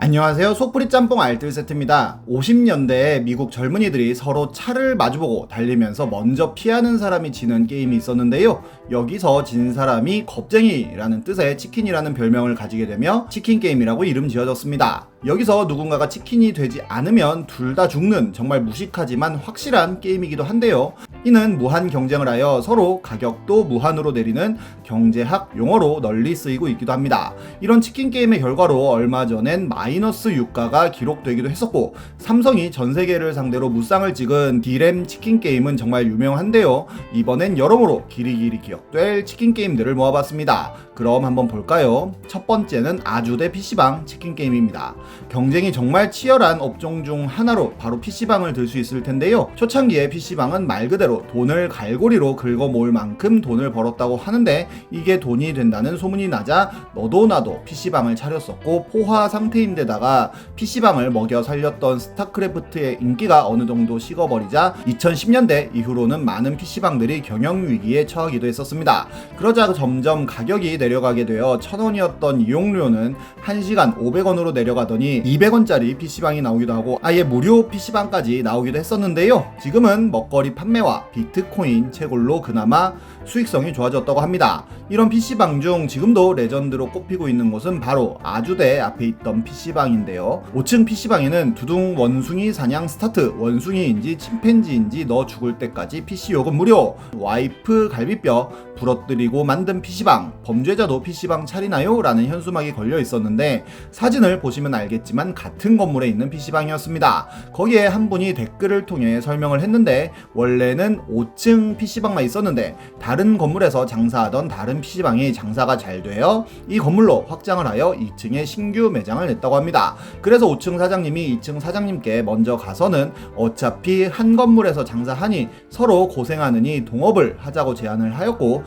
안녕하세요. 속풀이 짬뽕 알뜰 세트입니다. 50년대에 미국 젊은이들이 서로 차를 마주보고 달리면서 먼저 피하는 사람이 지는 게임이 있었는데요. 여기서 진 사람이 겁쟁이라는 뜻의 치킨이라는 별명을 가지게 되며 치킨 게임이라고 이름 지어졌습니다. 여기서 누군가가 치킨이 되지 않으면 둘 다 죽는 정말 무식하지만 확실한 게임이기도 한데요. 이는 무한 경쟁을 하여 서로 가격도 무한으로 내리는 경제학 용어로 널리 쓰이고 있기도 합니다. 이런 치킨 게임의 결과로 얼마 전엔 마이너스 유가가 기록되기도 했었고, 삼성이 전 세계를 상대로 무쌍을 찍은 디램 치킨 게임은 정말 유명한데요. 이번엔 여러모로 길이길이 기억될 치킨 게임들을 모아봤습니다. 그럼 한번 볼까요? 첫 번째는 아주대 PC방 치킨 게임입니다. 경쟁이 정말 치열한 업종 중 하나로 바로 PC방을 들 수 있을 텐데요. 초창기에 PC방은 말 그대로 돈을 갈고리로 긁어 모을 만큼 돈을 벌었다고 하는데, 이게 돈이 된다는 소문이 나자 너도 나도 PC방을 차렸었고, 포화 상태인데다가 PC방을 먹여 살렸던 스타크래프트의 인기가 어느 정도 식어버리자 2010년대 이후로는 많은 PC방들이 경영위기에 처하기도 했었습니다. 그러자 점점 가격이 내려가게 되어 1000원이었던 이용료는 1시간 500원으로 내려가더니 200원짜리 PC방이 나오기도 하고 아예 무료 PC방까지 나오기도 했었는데요. 지금은 먹거리 판매와 비트코인 채굴로 그나마 수익성이 좋아졌다고 합니다. 이런 PC방 중 지금도 레전드로 꼽히고 있는 곳은 바로 아주대 앞에 있던 PC방인데요. 5층 PC방에는 두둥 원숭이 사냥 스타트, 원숭이인지 침팬지인지 너 죽을 때까지 PC 요금 무료, 와이프 갈비뼈 부러뜨리고 만든 PC방, 범죄자도 PC방 차리나요? 라는 현수막이 걸려 있었는데, 사진을 보시면 알겠지만 같은 건물에 있는 PC방이었습니다. 거기에 한 분이 댓글을 통해 설명을 했는데, 원래는 5층 PC방만 있었는데 다른 건물에서 장사하던 다른 PC방이 장사가 잘 되어 이 건물로 확장을 하여 2층에 신규 매장을 냈다고 합니다. 그래서 5층 사장님이 2층 사장님께 먼저 가서는 어차피 한 건물에서 장사하니 서로 고생하느니 동업을 하자고 제안을 하였고,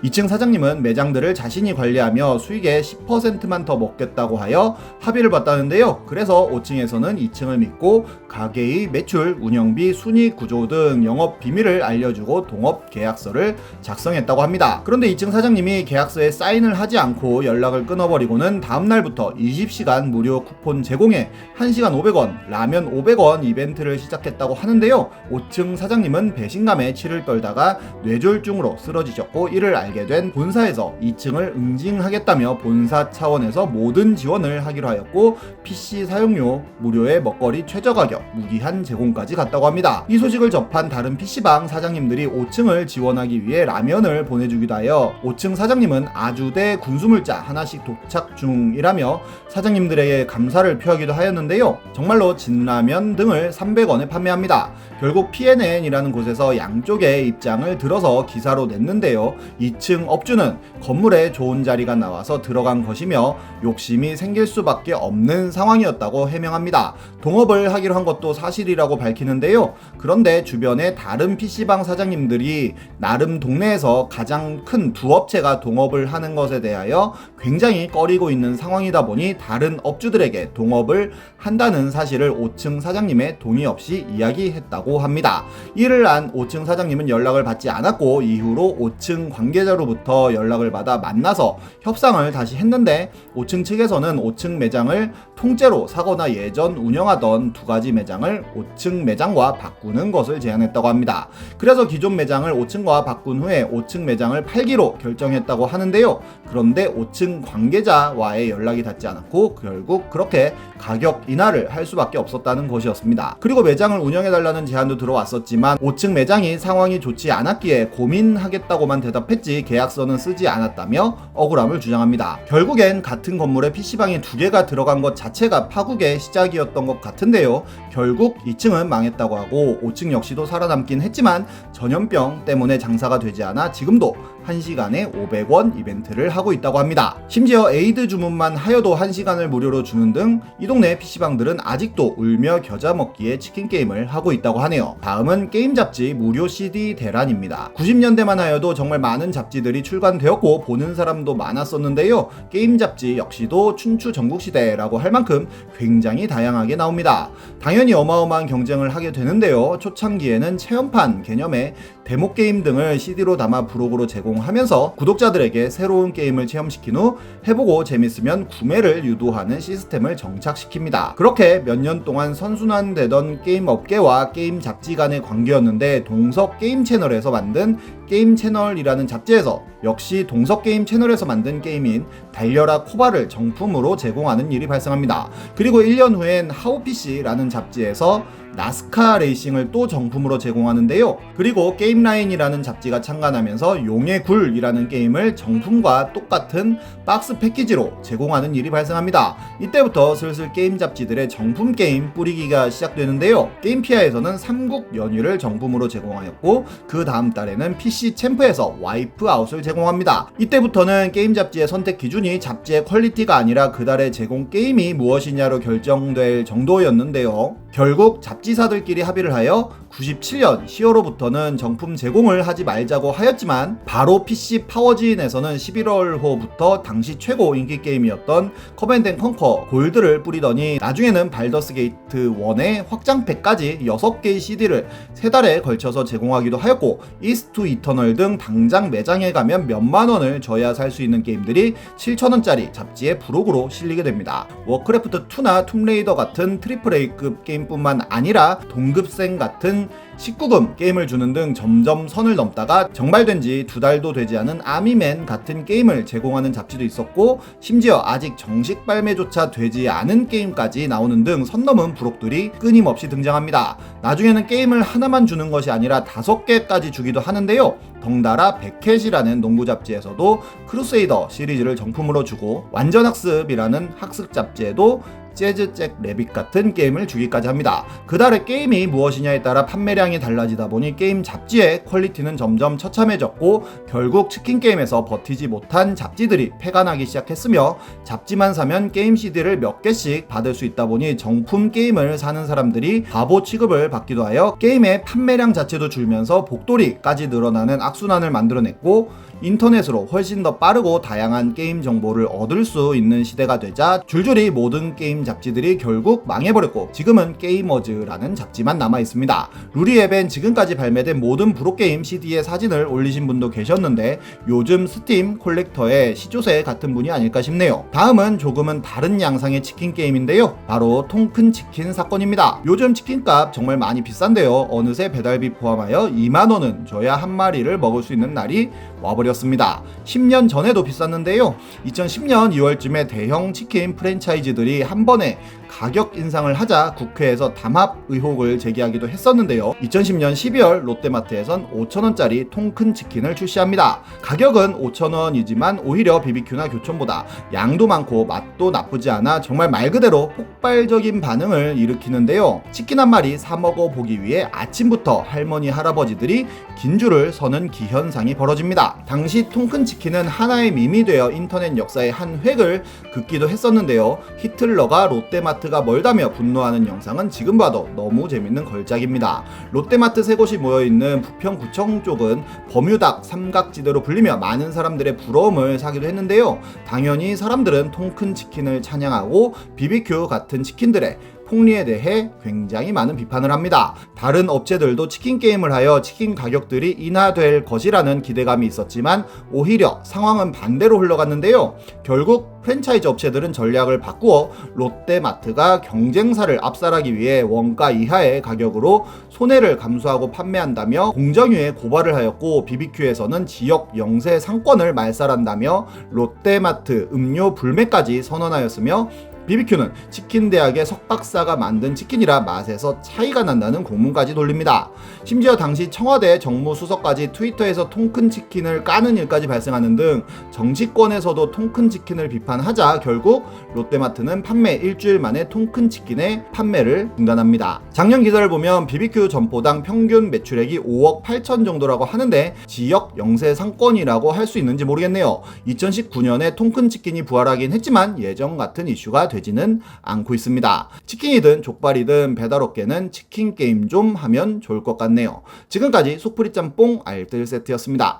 2층 사장님은 매장들을 자신이 관리하며 수익의 10%만 더 먹겠다고 하여 합의를 봤다는데요. 그래서 5층에서는 2층을 믿고 가게의 매출, 운영비, 순이익 구조 등 영업 비밀을 알려주고 동업 계약서를 작성했다고 합니다. 그런데 2층 사장님이 계약서에 사인을 하지 않고 연락을 끊어버리고는 다음날부터 20시간 무료 쿠폰 제공에 1시간 500원, 라면 500원 이벤트를 시작했다고 하는데요. 5층 사장님은 배신감에 치를 떨다가 뇌졸중으로 쓰러지셨고, 이를 알게 된 본사에서 2층을 응징하겠다며 본사 차원에서 모든 지원을 하기로 하였고, PC 사용료 무료의 먹거리 최저가격 무기한 제공까지 갔다고 합니다. 이 소식을 접한 다른 PC방 사장님들이 5층을 지원하기 위해 라면을 보내주기도 하여 5층 사장님은 아주대 군수물자 하나씩 도착 중이라며 사장님들에게 감사를 표하기도 하였는데요. 정말로 진라면 등을 300원에 판매합니다. 결국 PNN이라는 곳에서 양쪽의 입장을 들어서 기사로 냈는데요. 2층 업주는 건물에 좋은 자리가 나와서 들어간 것이며 욕심이 생길 수밖에 없는 상황이었다고 해명합니다. 동업을 하기로 한 것도 사실이라고 밝히는데요. 그런데 주변에 다른 PC방 사장님들이 나름 동네에서 가장 큰 두 업체가 동업을 하는 것에 대하여 굉장히 꺼리고 있는 상황이다 보니 다른 업주들에게 동업을 한다는 사실을 5층 사장님의 동의 없이 이야기했다고 합니다. 이를 안 5층 사장님은 연락을 받지 않았고, 이후로 5층 관계자로부터 연락을 받아 만나서 협상을 다시 했는데, 5층 측에서는 5층 매장을 통째로 사거나 예전 운영하던 두 가지 매장을 5층 매장과 바꾸는 것을 제안했다고 합니다. 그래서 기존 매장을 5층과 바꾼 후에 5층 매장을 팔기로 결정했다고 하는데요. 그런데 5층 관계자와의 연락이 닿지 않았고 결국 그렇게 가격 인하를 할 수밖에 없었다는 것이었습니다. 그리고 매장을 운영해달라는 제안도 들어왔었지만 5층 매장이 상황이 좋지 않았기에 고민하겠다고만 대답했지 계약서는 쓰지 않았다며 억울함을 주장합니다. 결국엔 같은 건물에 PC방이 두 개가 들어간 것 자체가 파국의 시작이었던 것 같은데요. 결국 2층은 망했다고 하고 5층 역시도 살아남긴 했지만 전염병 때문에 장사가 되지 않아 지금도 1시간에 500원 이벤트를 하고 있다고 합니다. 심지어 에이드 주문만 하여도 1시간을 무료로 주는 등 이 동네 PC방들은 아직도 울며 겨자 먹기에 치킨 게임을 하고 있다고 하네요. 다음은 게임 잡지 무료 CD 대란입니다. 90년대만 하여도 정말 많은 잡지들이 출간되었고 보는 사람도 많았었는데요. 게임 잡지 역시도 춘추 전국시대라고 할 만큼 굉장히 다양하게 나옵니다. 당연히 어마어마한 경쟁을 하게 되는데요. 초창기에는 체험판 개념의 게임의 데모 게임 등을 CD로 담아 부록으로 제공하면서 구독자들에게 새로운 게임을 체험시킨 후 해보고 재밌으면 구매를 유도하는 시스템을 정착시킵니다. 그렇게 몇 년 동안 선순환되던 게임 업계와 게임 잡지 간의 관계였는데 동석 게임 채널에서 만든 게임 채널이라는 잡지에서 역시 동석 게임 채널에서 만든 게임인 달려라 코바를 정품으로 제공하는 일이 발생합니다. 그리고 1년 후엔 하우PC라는 잡지에서 나스카 레이싱을 또 정품으로 제공하는데요. 그리고 게임라인이라는 잡지가 창간하면서 용의 굴이라는 게임을 정품과 똑같은 박스 패키지로 제공하는 일이 발생합니다. 이때부터 슬슬 게임 잡지들의 정품 게임 뿌리기가 시작되는데요. 게임피아에서는 삼국 연유를 정품으로 제공하였고 그 다음 달에는 PC 챔프에서 와이프 아웃을 제공합니다. 이때부터는 게임 잡지의 선택 기준이 잡지의 퀄리티가 아니라 그달의 제공 게임이 무엇이냐로 결정될 정도였는데요. 결국 잡지사들끼리 합의를 하여 97년 10월호부터는 정품 제공을 하지 말자고 하였지만 바로 PC 파워진에서는 11월호부터 당시 최고 인기 게임이었던 커맨드앤컨커 골드를 뿌리더니 나중에는 발더스 게이트 1의 확장팩까지 6개의 CD를 3달에 걸쳐서 제공하기도 하였고 이스트 이터널 등 당장 매장에 가면 몇만원을 줘야 살 수 있는 게임들이 7,000원짜리 잡지에 부록으로 실리게 됩니다. 워크래프트 2나 툼레이더 같은 AAA급 게임뿐만 아니라 동급생 같은 19금 게임을 주는 등 점점 선을 넘다가 정발된 지 2달도 되지 않은 아미맨 같은 게임을 제공하는 잡지도 있었고 심지어 아직 정식 발매조차 되지 않은 게임까지 나오는 등 선 넘은 부록들이 끊임없이 등장합니다. 나중에는 게임을 하나만 주는 것이 아니라 5개까지 주기도 하는데요. 덩달아 백캣이라는 농구 잡지에서도 크루세이더 시리즈를 정품으로 주고 완전학습이라는 학습 잡지에도 재즈 잭 레빗 같은 게임을 주기까지 합니다. 그달의 게임이 무엇이냐에 따라 판매량이 달라지다 보니 게임 잡지의 퀄리티는 점점 처참해졌고 결국 치킨 게임에서 버티지 못한 잡지들이 폐가 나기 시작했으며 잡지만 사면 게임 CD를 몇 개씩 받을 수 있다 보니 정품 게임을 사는 사람들이 바보 취급을 받기도 하여 게임의 판매량 자체도 줄면서 복돌이까지 늘어나는 악순환을 만들어냈고 인터넷으로 훨씬 더 빠르고 다양한 게임 정보를 얻을 수 있는 시대가 되자 줄줄이 모든 게임 잡지들이 결국 망해버렸고 지금은 게이머즈라는 잡지만 남아있습니다. 루리앱엔 지금까지 발매된 모든 프로게임 CD의 사진을 올리신 분도 계셨는데 요즘 스팀 콜렉터의 시조새 같은 분이 아닐까 싶네요. 다음은 조금은 다른 양상의 치킨 게임인데요. 바로 통큰 치킨 사건입니다. 요즘 치킨값 정말 많이 비싼데요. 어느새 배달비 포함하여 2만원은 줘야 한 마리를 먹을 수 있는 날이 와버렸습니다. 10년 전에도 비쌌는데요. 2010년 2월쯤에 대형 치킨 프랜차이즈들이 한 번에 가격 인상을 하자 국회에서 담합 의혹을 제기하기도 했었는데요. 2010년 12월 롯데마트에선 5,000원짜리 통큰 치킨을 출시합니다. 가격은 5,000원이지만 오히려 BBQ나 교촌보다 양도 많고 맛도 나쁘지 않아 정말 말 그대로 폭발적인 반응을 일으키는데요. 치킨 한 마리 사 먹어보기 위해 아침부터 할머니 할아버지들이 긴 줄을 서는 기현상이 벌어집니다. 당시 통큰 치킨은 하나의 밈이 되어 인터넷 역사의 한 획을 긋기도 했었는데요. 히틀러가 롯데마트가 멀다며 분노하는 영상은 지금 봐도 너무 재밌는 걸작입니다. 롯데마트 세 곳이 모여있는 부평구청 쪽은 버뮤닥 삼각지대로 불리며 많은 사람들의 부러움을 사기도 했는데요. 당연히 사람들은 통큰 치킨을 찬양하고 BBQ 같은 치킨들의 폭리에 대해 굉장히 많은 비판을 합니다. 다른 업체들도 치킨 게임을 하여 치킨 가격들이 인하될 것이라는 기대감이 있었지만 오히려 상황은 반대로 흘러갔는데요. 결국 프랜차이즈 업체들은 전략을 바꾸어 롯데마트가 경쟁사를 압살하기 위해 원가 이하의 가격으로 손해를 감수하고 판매한다며 공정위에 고발을 하였고 BBQ에서는 지역 영세 상권을 말살한다며 롯데마트 음료 불매까지 선언하였으며 BBQ는 치킨 대학의 석박사가 만든 치킨이라 맛에서 차이가 난다는 공문까지 돌립니다. 심지어 당시 청와대 정무수석까지 트위터에서 통큰 치킨을 까는 일까지 발생하는 등 정치권에서도 통큰 치킨을 비판하자 결국 롯데마트는 판매 일주일 만에 통큰 치킨의 판매를 중단합니다. 작년 기사를 보면 BBQ 점포당 평균 매출액이 5억 8천 정도라고 하는데 지역 영세 상권이라고 할 수 있는지 모르겠네요. 2019년에 통큰 치킨이 부활하긴 했지만 예전 같은 이슈가 되지는 않고 있습니다. 치킨이든 족발이든 배달업계는 치킨 게임 좀 하면 좋을 것 같네요. 지금까지 속풀이 짬뽕 알뜰 세트였습니다.